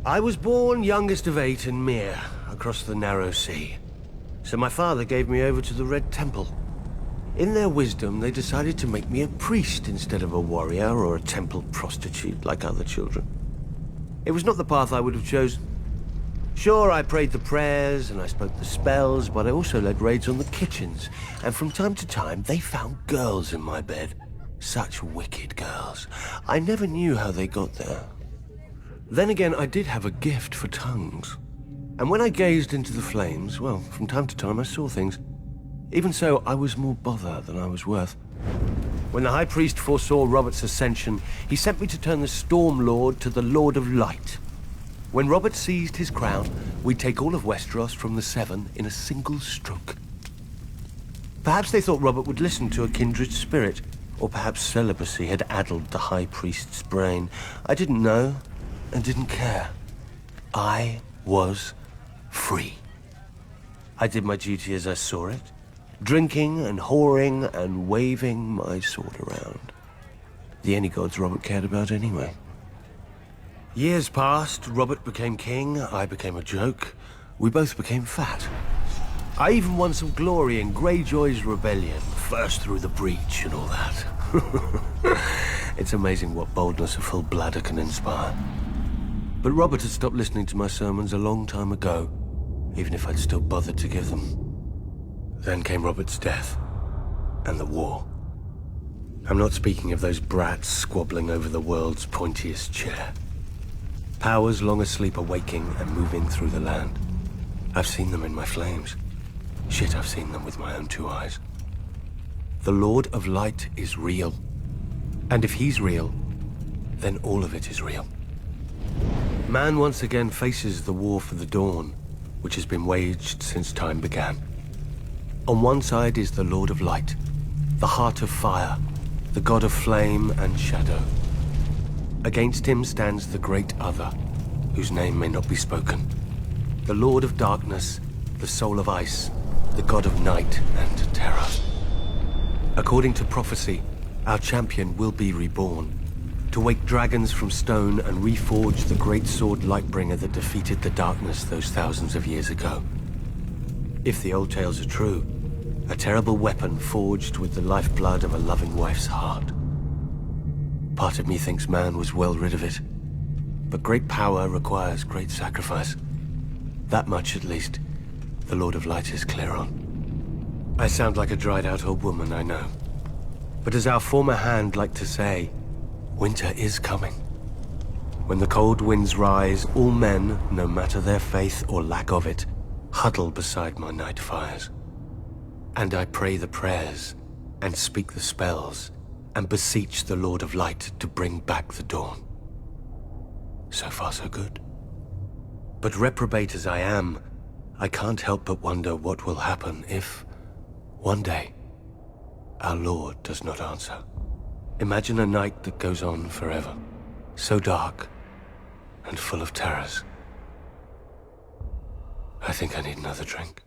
I was born youngest of 8 in Mir, across the narrow sea. So my father gave me over to the Red Temple. In their wisdom, they decided to make me a priest instead of a warrior or a temple prostitute like other children. It was not the path I would have chosen. Sure, I prayed the prayers and I spoke the spells, but I also led raids on the kitchens. And from time to time, they found girls in my bed. Such wicked girls. I never knew how they got there. Then again, I did have a gift for tongues. And when I gazed into the flames, well, from time to time I saw things. Even so, I was more bother than I was worth. When the High Priest foresaw Robert's ascension, he sent me to turn the Storm Lord to the Lord of Light. When Robert seized his crown, we'd take all of Westeros from the Seven in a single stroke. Perhaps they thought Robert would listen to a kindred spirit, or perhaps celibacy had addled the High Priest's brain. I didn't know, and didn't care. I was free. I did my duty as I saw it, drinking and whoring and waving my sword around. The only gods Robert cared about anyway. Years passed, Robert became king, I became a joke. We both became fat. I even won some glory in Greyjoy's rebellion, first through the breach and all that. It's amazing what boldness a full bladder can inspire. But Robert had stopped listening to my sermons a long time ago, even if I'd still bothered to give them. Then came Robert's death, and the war. I'm not speaking of those brats squabbling over the world's pointiest chair. Powers long asleep are waking and moving through the land. I've seen them in my flames. Shit, I've seen them with my own 2 eyes. The Lord of Light is real. And if he's real, then all of it is real. Man once again faces the war for the dawn, which has been waged since time began. On one side is the Lord of Light, the heart of fire, the god of flame and shadow. Against him stands the great other, whose name may not be spoken. The Lord of Darkness, the soul of ice, the god of night and terror. According to prophecy, our champion will be reborn, to wake dragons from stone and reforge the great sword Lightbringer that defeated the darkness those thousands of years ago. If the old tales are true, a terrible weapon forged with the lifeblood of a loving wife's heart. Part of me thinks man was well rid of it, but great power requires great sacrifice. That much, at least, the Lord of Light is clear on. I sound like a dried-out old woman, I know. But as our former hand liked to say, winter is coming. When the cold winds rise, all men, no matter their faith or lack of it, huddle beside my night fires. And I pray the prayers, and speak the spells, and beseech the Lord of Light to bring back the dawn. So far, so good. But reprobate as I am, I can't help but wonder what will happen if, one day, our Lord does not answer. Imagine a night that goes on forever, so dark and full of terrors. I think I need another drink.